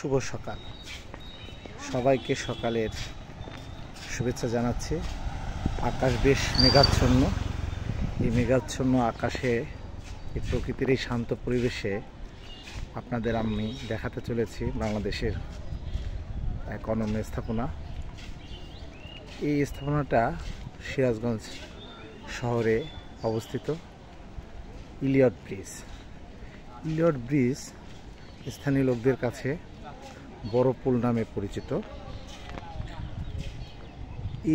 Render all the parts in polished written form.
শুভ সকাল। সবাইকে সকালের শুভেচ্ছা জানাচ্ছি। আকাশ বেশ মেঘাচ্ছন্ন। এই মেঘাচ্ছন্ন আকাশে এই প্রকৃতির এই শান্ত পরিবেশে আপনাদের আমি দেখাতে চলেছি বাংলাদেশের এক অনন্য স্থাপনা। এই স্থাপনাটা সিরাজগঞ্জ শহরে অবস্থিত। Eliot bridge. ইলিয়ট ব্রিজ স্থানীয় লোকদের কাছে বড় পুল নামে পরিচিত।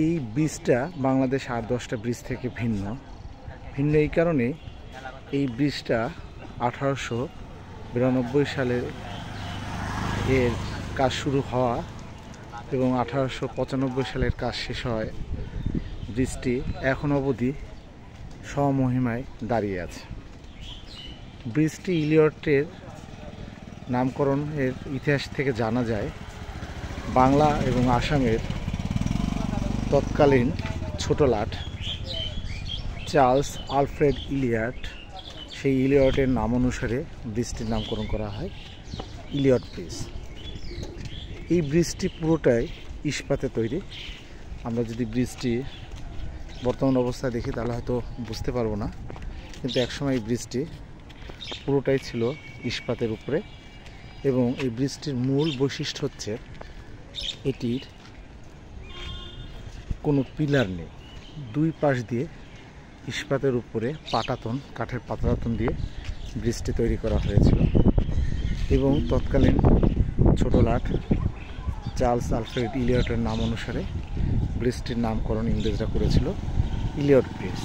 এই ব্রিজটা বাংলাদেশ 8-10টা ব্রিজ থেকে ভিন্ন এই কারণে এই ব্রিজটা 1892 সালে এর কাজ শুরু হওয়া এবং 1895 সালের কাজ শেষ হয়। ব্রিজটি এখন অবধি স্বমহিমায় দাঁড়িয়ে আছে। ব্রিজটি ইলিয়টের নামকরণের ইতিহাস থেকে জানা যায়, বাংলা এবং আসামের তৎকালীন ছোট লাট চার্লস আলফ্রেড ইলিয়ট, সেই ইলিয়টের নাম অনুসারে ব্রিজটির নামকরণ করা হয় ইলিয়ট ব্রিজ। এই ব্রিজটি পুরোটাই ইস্পাতে তৈরি। আমরা যদি ব্রিজটি বর্তমান অবস্থায় দেখি তাহলে হয়তো বুঝতে পারবো না, কিন্তু একসময় এই ব্রিজটি পুরোটাই ছিল ইস্পাতের উপরে। এবং এই ব্রিজটির মূল বৈশিষ্ট্য হচ্ছে এটির কোনো পিলার নেই। দুই পাশ দিয়ে ইস্পাতের উপরে পাটাতন, কাঠের পাটাতন দিয়ে ব্রিজটি তৈরি করা হয়েছিল। এবং তৎকালীন ছোট লাট চার্লস আলফ্রেড ইলিয়টের নাম অনুসারে ব্রিজটির নামকরণ ইংরেজরা করেছিল ইলিয়ট ব্রিজ।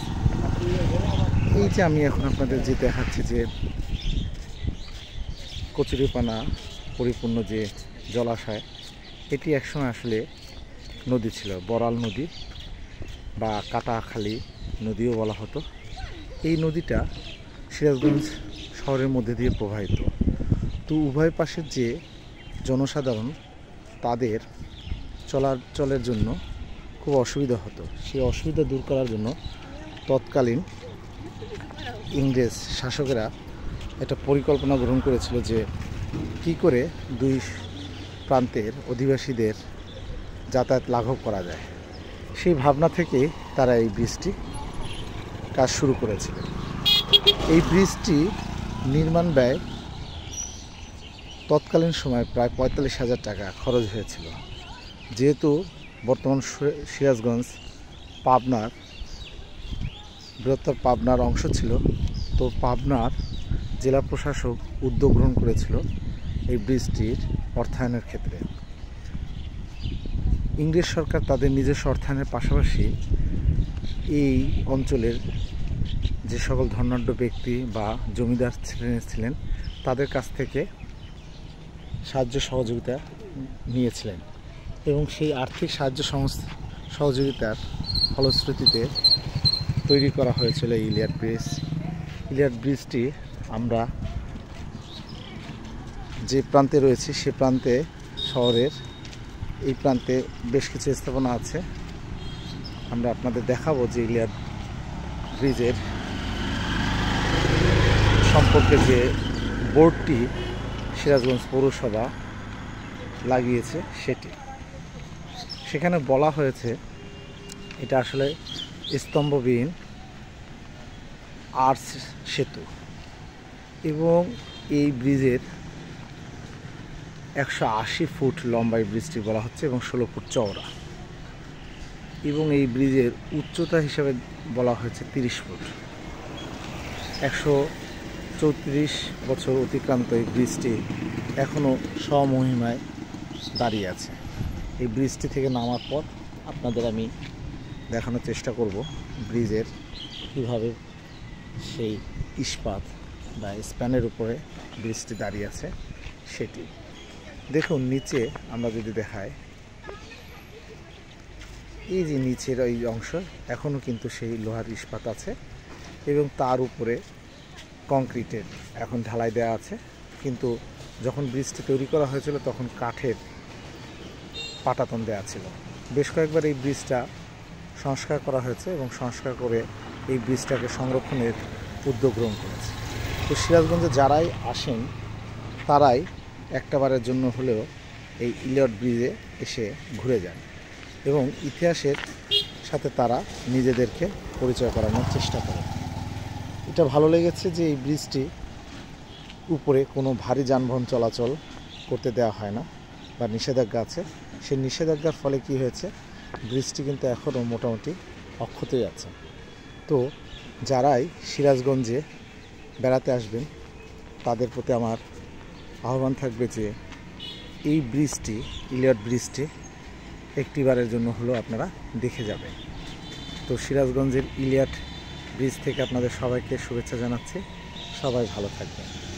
এই যে আমি এখন আপনাদের যে দেখাচ্ছি যে কচুরিপানা পরিপূর্ণ যে জলাশয়, এটি একসময় আসলে নদী ছিল, বড়াল নদী বা কাটাখালী নদীও বলা হতো। এই নদীটা সিরাজগঞ্জ শহরের মধ্যে দিয়ে প্রবাহিত। তো উভয় পাশের যে জনসাধারণ, তাদের চলাচলের জন্য খুব অসুবিধা হতো। সেই অসুবিধা দূর করার জন্য তৎকালীন ইংরেজ শাসকেরা একটা পরিকল্পনা গ্রহণ করেছিল যে কি করে দুই প্রান্তের অধিবাসীদের যাতায়াত লাঘব করা যায়। সেই ভাবনা থেকে তারা এই ব্রিজটি কাজ শুরু করেছিল। এই ব্রিজটি নির্মাণ ব্যয় তৎকালীন সময় প্রায় 45,000 টাকা খরচ হয়েছিল। যেহেতু বর্তমান সিরাজগঞ্জ পাবনার বৃহত্তর পাবনার অংশ ছিল, তো পাবনার জেলা প্রশাসক উদ্যোগ গ্রহণ করেছিল এই ব্রিজটির অর্থায়নের ক্ষেত্রে। ইংরেজ সরকার তাদের নিজস্ব অর্থায়নের পাশাপাশি এই অঞ্চলের যে সকল ধনাঢ্য ব্যক্তি বা জমিদার ছিলেন তাদের কাছ থেকে সাহায্য সহযোগিতা নিয়েছিলেন এবং সেই আর্থিক সাহায্য সহযোগিতার ফলশ্রুতিতে তৈরি করা হয়েছিল ইলিয়ট ব্রিজ। ইলিয়ট ব্রিজটি আমরা যে প্রান্তে রয়েছি সে প্রান্তে, শহরের এই প্রান্তে বেশ কিছু স্থাপনা আছে। আমরা আপনাদের দেখাবো যে ইলিয়ট ব্রিজের সম্পর্কে যে বোর্ডটি সিরাজগঞ্জ পৌরসভা লাগিয়েছে সেটি। সেখানে বলা হয়েছে এটা আসলে স্তম্ভবিহীন আর্চ সেতু এবং এই ব্রিজের 180 ফুট লম্বা এই ব্রিজটি বলা হচ্ছে এবং 16 ফুট চওড়া। এবং এই ব্রিজের উচ্চতা হিসাবে বলা হয়েছে 30 ফুট। 134 বছর অতিক্রান্ত এই ব্রিজটি এখনও স্বমহিমায় দাঁড়িয়ে আছে। এই ব্রিজটি থেকে নামার পর আপনাদের আমি দেখানোর চেষ্টা করব ব্রিজের কীভাবে সেই ইস্পাত বা স্প্যানের উপরে ব্রিজটি দাঁড়িয়ে আছে সেটি। দেখুন নিচে আমরা যদি দেখাই, এই যে নিচের এই অংশ এখনও কিন্তু সেই লোহার ইস্পাত আছে এবং তার উপরে কংক্রিটের এখন ঢালাই দেওয়া আছে। কিন্তু যখন ব্রিজটি তৈরি করা হয়েছিল তখন কাঠের পাটাতন দেওয়া ছিল। বেশ কয়েকবার এই ব্রিজটা সংস্কার করা হয়েছে এবং সংস্কার করে এই ব্রিজটাকে সংরক্ষণের উদ্যোগ গ্রহণ করেছে। তো সিরাজগঞ্জে যারাই আসেন তারাই একটাবারের জন্য হলেও এই ইলিয়ট ব্রিজে এসে ঘুরে যান এবং ইতিহাসের সাথে তারা নিজেদেরকে পরিচয় করানোর চেষ্টা করে। এটা ভালো লেগেছে যে এই ব্রিজটি উপরে কোনো ভারী যানবাহন চলাচল করতে দেওয়া হয় না বা নিষেধাজ্ঞা আছে। সেই নিষেধাজ্ঞার ফলে কি হয়েছে, ব্রিজটি কিন্তু এখনও মোটামুটি অক্ষতই আছে। তো যারাই সিরাজগঞ্জে বেড়াতে আসবেন তাদের প্রতি আমার আহ্বান থাকবে যে এই ব্রিজটি, ইলিয়ট ব্রিজটি একটিবারের জন্য হলেও আপনারা দেখে যাবেন। তো সিরাজগঞ্জের ইলিয়ট ব্রিজ থেকে আপনাদের সবাইকে শুভেচ্ছা জানাচ্ছি। সবাই ভালো থাকবেন।